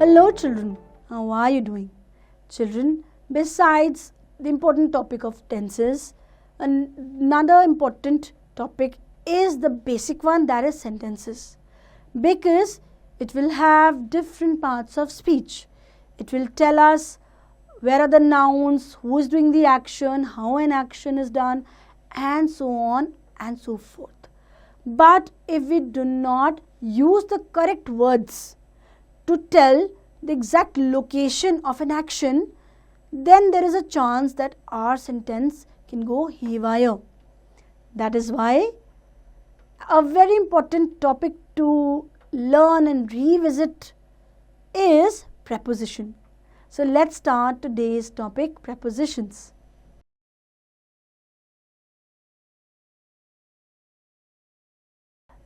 Hello children, how are you doing? Children, besides the important topic of tenses, another important topic is the basic one, that is sentences, because it will have different parts of speech. It will tell us where are the nouns, who is doing the action, how an action is done, and so on and so forth. But if we do not use the correct words to tell the exact location of an action, then there is a chance that our sentence can go haywire. That is why a very important topic to learn and revisit is preposition. So let's start today's topic, prepositions.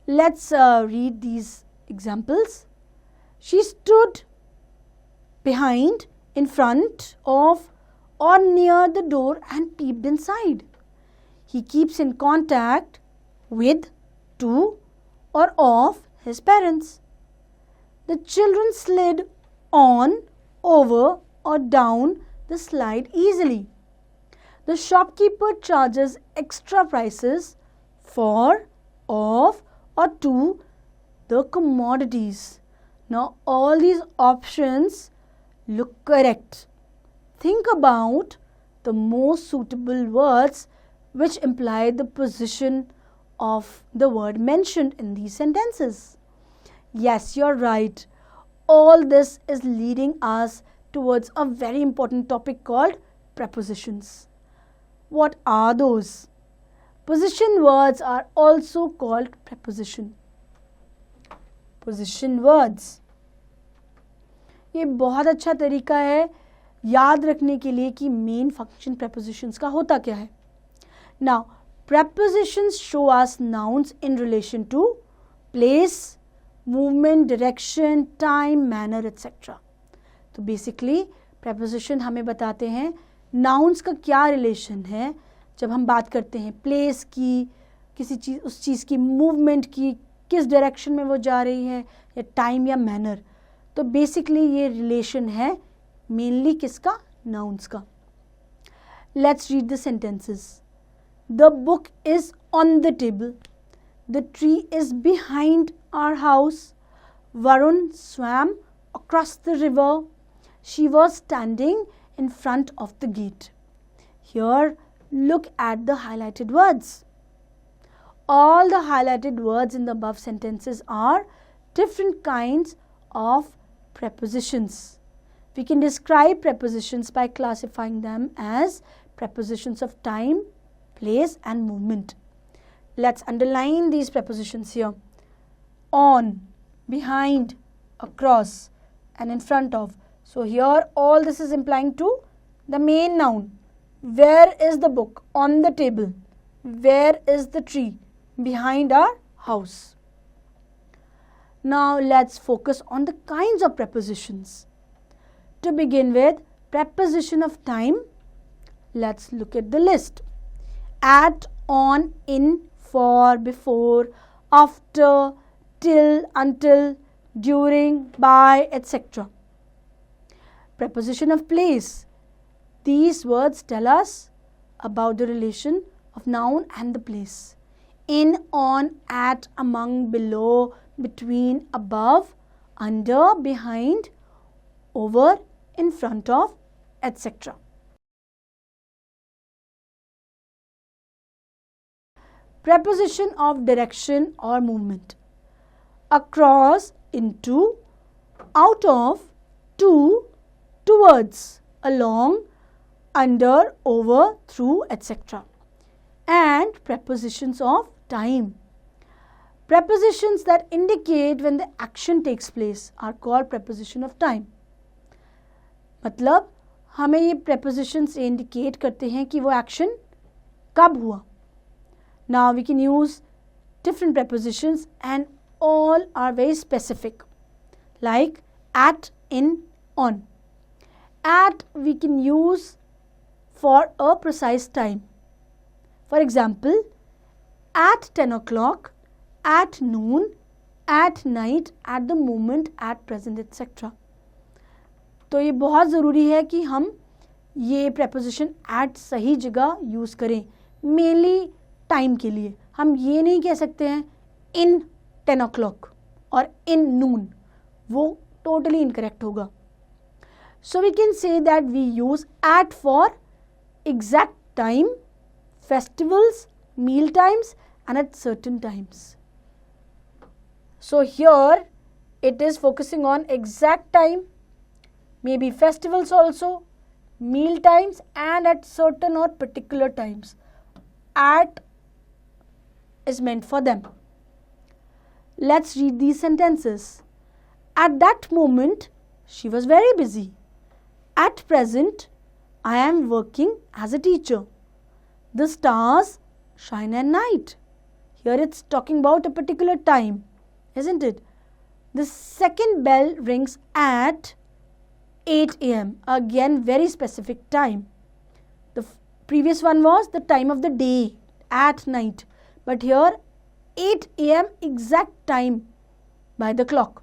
Let's read these examples. She stood behind, in front of, or near the door and peeped inside. He keeps in contact with, to, or of his parents. The children slid on, over, or down the slide easily. The shopkeeper charges extra prices for, of, or to the commodities. Now all these options look correct. Think about the most suitable words which imply the position of the word mentioned in these sentences. Yes, you're right. All this is leading us towards a very important topic called prepositions. What are those? Position words are also called preposition. Position words. ये बहुत अच्छा तरीका है याद रखने के लिए कि मेन फंक्शन prepositions का होता क्या है. Now, prepositions show us nouns in relation to place, movement, direction, time, manner, etc. तो basically preposition हमें बताते हैं nouns का क्या relation है जब हम बात करते हैं प्लेस की, किसी चीज़, उस चीज़ की मूवमेंट की, किस डायरेक्शन में वो जा रही है, या टाइम या मैनर. तो बेसिकली ये रिलेशन है मेनली किसका, नाउन्स का. Let's read the sentences. The book is on the table. The tree is behind our house. Varun swam across the river. She was standing in front of the gate. Here, look at the highlighted words. All the highlighted words in the above sentences are different kinds of prepositions. We can describe prepositions by classifying them as prepositions of time, place, and movement. Let's underline these prepositions here. On, behind, across, and in front of. So here all this is implying to the main noun. Where is the book? On the table. Where is the tree? Behind our house. Now let's focus on the kinds of prepositions. To begin with, preposition of time. Let's look at the list. At, on, in, for, before, after, till, until, during, by, etc. Preposition of place. These words tell us about the relation of noun and the place. In, on, at, among, below, between, above, under, behind, over, in front of, etc. Preposition of direction or movement. Across, into, out of, to, towards, along, under, over, through, etc. And prepositions of time. Prepositions that indicate when the action takes place are called preposition of time. मतलब हमें ये prepositions indicate करते हैं कि वो action कब हुआ. Now we can use different prepositions and all are very specific, like at, in, on. At we can use for a precise time. For example, at 10 o'clock, at noon, at night, at the moment, at present, etc. तो ये बहुत ज़रूरी है कि हम ये preposition at सही जगह यूज़ करें, मेनली टाइम के लिए. हम ये नहीं कह सकते हैं in 10 o'clock और in noon, वो totally incorrect होगा. So we can say that we use at for exact time, festivals, meal times and at certain times. So here it is focusing on exact time, maybe festivals also, meal times and at certain or particular times. At is meant for them. Let's read these sentences. At that moment, she was very busy. At present, I am working as a teacher. The stars shine at night. Here it's talking about a particular time, isn't it? The second bell rings at 8 a.m. Again, very specific time. The previous one was the time of the day, at night. But here, 8 a.m. exact time by the clock.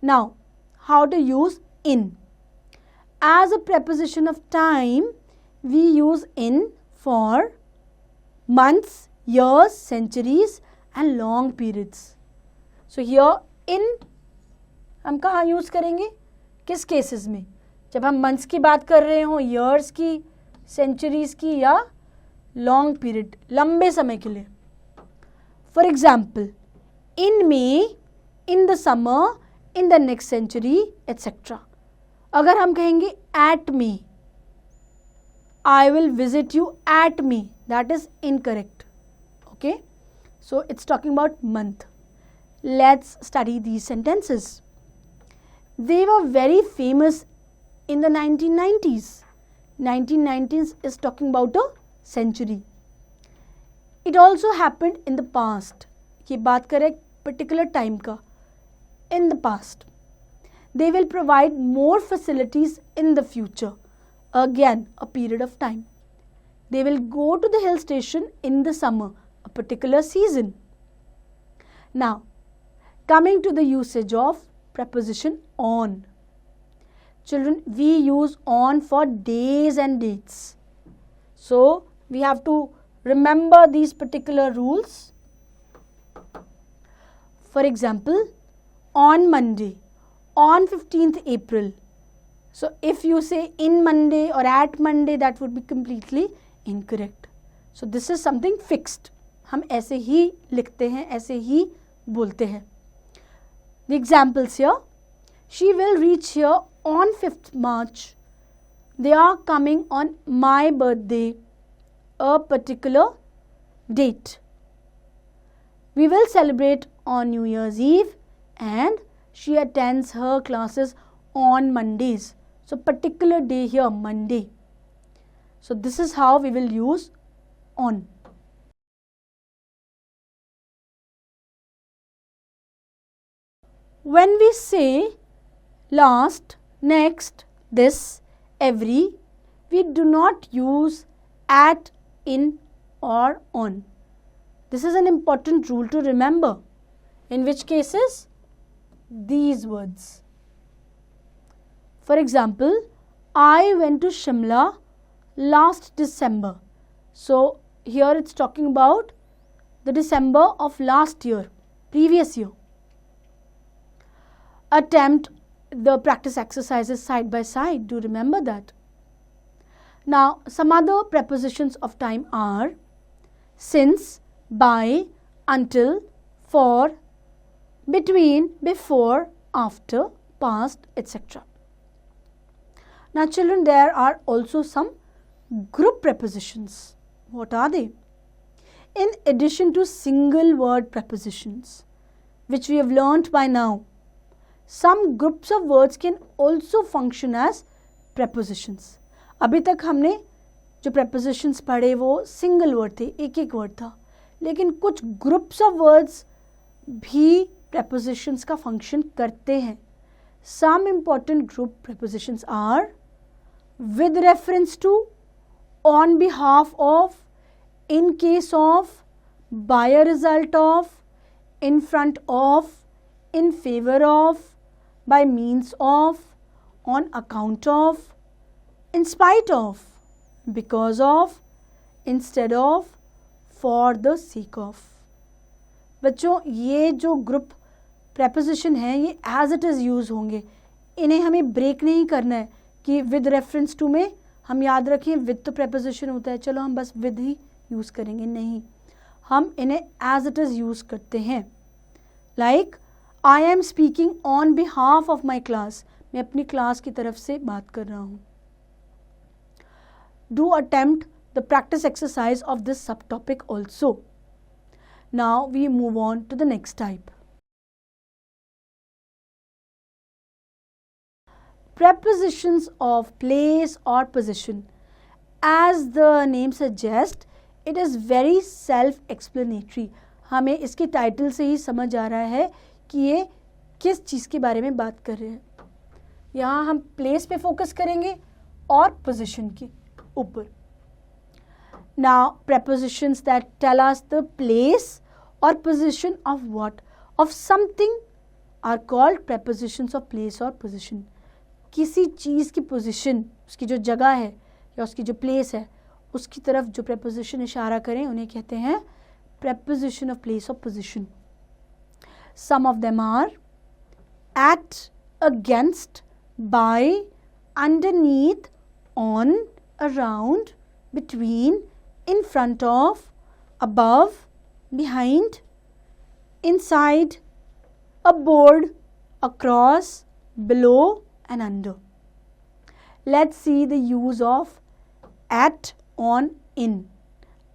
Now, how to use in? As a preposition of time, we use in for months, years, centuries and long periods. So here in हम कहाँ use करेंगे? किस cases में? जब हम months की बात कर रहे हों, ईयर्स की, सेंचुरीज की या लॉन्ग पीरियड, लंबे समय के लिए. For example, in May, in the summer, in the next century etcetera. अगर हम कहेंगे at May, I will visit you at May, that is incorrect. Okay, so it's talking about month. Let's study these sentences. They were very famous in the 1990s. 1990s is talking about a century. It also happened in the past. ये बात करें particular time का. In the past. They will provide more facilities in the future. Again, a period of time. They will go to the hill station in the summer, a particular season. Now, coming to the usage of preposition on. Children, we use on for days and dates. So, we have to remember these particular rules. For example, on Monday, on 15th April. So, if you say in Monday or at Monday, that would be completely incorrect. So, this is something fixed. हम ऐसे ही लिखते हैं, ऐसे ही बोलते हैं. The examples here. She will reach here on 5th March. They are coming on my birthday, a particular date. We will celebrate on New Year's Eve and she attends her classes on Mondays. So, particular day here, Monday. So, this is how we will use on. When we say last, next, this, every, we do not use at, in or on. This is an important rule to remember. In which cases? These words. For example, I went to Shimla last December. So, here it's talking about the December of last year, previous year. Attempt the practice exercises side by side. Do remember that. Now, some other prepositions of time are since, by, until, for, between, before, after, past, etc. Now, children, there are also some group prepositions. What are they? In addition to single word prepositions, which we have learnt by now, some groups of words can also function as prepositions. अभी तक हमने जो prepositions पढ़े वो single word थे, एक एक word था, लेकिन कुछ groups of words भी prepositions का function करते हैं. Some important group prepositions are with reference to, on behalf of, in case of, by a result of, in front of, in favor of, by means of, on account of, in spite of, because of, instead of, for the sake of. बच्चों ये जो group preposition हैं ये as it is use होंगे, इन्हें हमें break नहीं करना है कि with reference to में हम याद रखें with तो preposition होता है, चलो हम बस with ही यूज़ करेंगे, नहीं, हम इन्हें as it is यूज़ करते हैं. Like I am speaking on behalf of my class, मैं अपनी क्लास की तरफ से बात कर रहा हूँ. Do attempt the practice exercise of this subtopic also. Now we move on to the next type. Prepositions of place or position. As the name suggests, it is very self-explanatory. हमें इसके title से ही समझ आ रहा है कि ये किस चीज़ के बारे में बात कर रहे हैं. यहाँ हम प्लेस पे फोकस करेंगे और पोजीशन के ऊपर. Now prepositions that tell us the place or position of what, of something, are called prepositions of place or position. किसी चीज़ की पोजीशन, उसकी जो जगह है या उसकी जो प्लेस है, उसकी तरफ जो preposition इशारा करें उन्हें कहते हैं preposition of place or position. Some of them are at, against, by, underneath, on, around, between, in front of, above, behind, inside, aboard, across, below and under. Let's see the use of at, on, in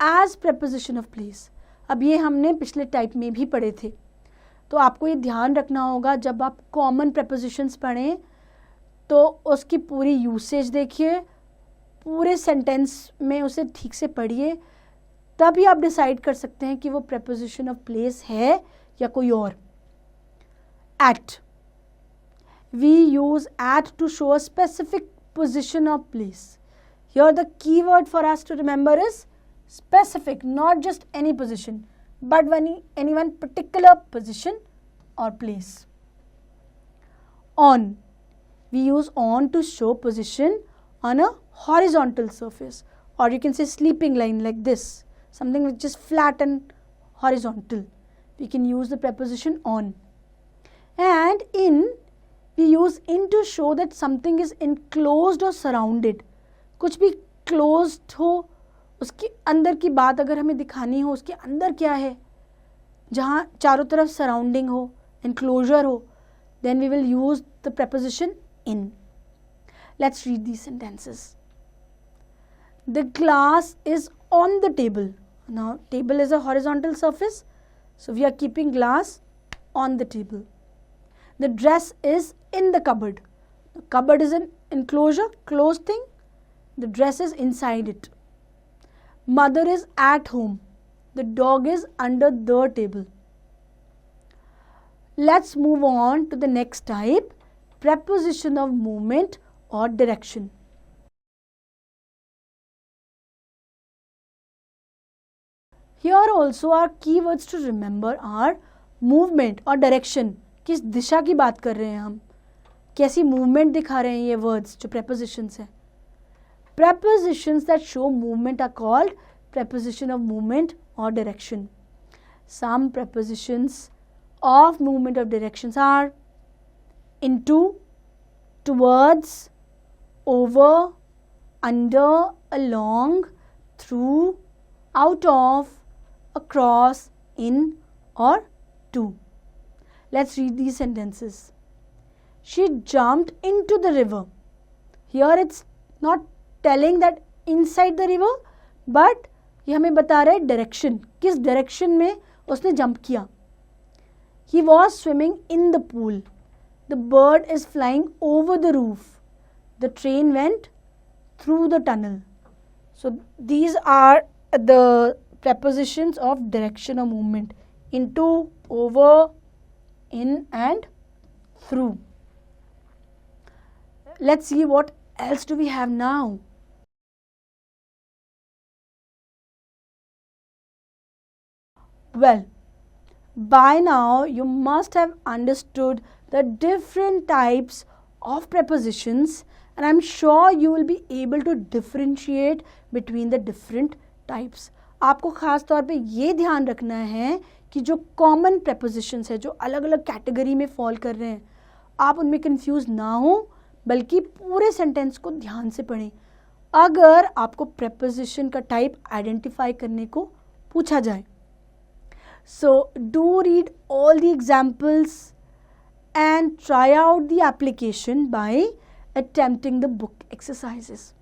as preposition of place. अब ये हमने पिछले type में भी पढ़े थे, तो आपको ये ध्यान रखना होगा जब आप कॉमन prepositions पढ़ें तो उसकी पूरी यूसेज देखिए, पूरे सेंटेंस में उसे ठीक से पढ़िए, तभी आप डिसाइड कर सकते हैं कि वो preposition of place है या कोई और. At. We use at to show a specific position or place. Here the key word for us to remember is specific, not just any position, but any one particular position or place. On. We use on to show position on a horizontal surface, or you can say sleeping line like this, something which is flat and horizontal. We can use the preposition on. And in, we use in to show that something is enclosed or surrounded. कुछ भी closed हो, उसके अंदर की बात अगर हमें दिखानी हो, उसके अंदर क्या है, जहाँ चारों तरफ surrounding हो, enclosure हो, then we will use the preposition in. Let's read these sentences. The glass is on the table. Now, table is a horizontal surface, so we are keeping glass on the table. The dress is in the cupboard. The cupboard is an enclosure, closed thing. The dress is inside it. Mother is at home. The dog is under the table. Let's move on to the next type, preposition of movement or direction. Here also our keywords to remember are movement or direction. किस दिशा की बात कर रहे हैं हम, कैसी movement दिखा रहे हैं ये words जो prepositions हैं. Prepositions that show movement are called preposition of movement or direction. Some prepositions of movement or directions are into, towards, over, under, along, through, out of, across, in or to. Let's read these sentences. She jumped into the river. Here it's not telling that inside the river, but ये हमें बता रहा है direction, किस direction में उसने jump किया. He was swimming in the pool. The bird is flying over the roof. The train went through the tunnel. So these are the prepositions of direction or movement: into, over, in and through. Let's see what else do we have now. Well, by now you must have understood the different types of prepositions, and I'm sure you will be able to differentiate between the different types. आपको खास तौर पे ये ध्यान रखना है कि जो कॉमन prepositions है, जो अलग अलग कैटेगरी में फॉल कर रहे हैं, आप उनमें कंफ्यूज ना हो, बल्कि पूरे सेंटेंस को ध्यान से पढ़ें अगर आपको preposition का टाइप आइडेंटिफाई करने को पूछा जाए. So do read all the examples and try out the application by attempting the book exercises.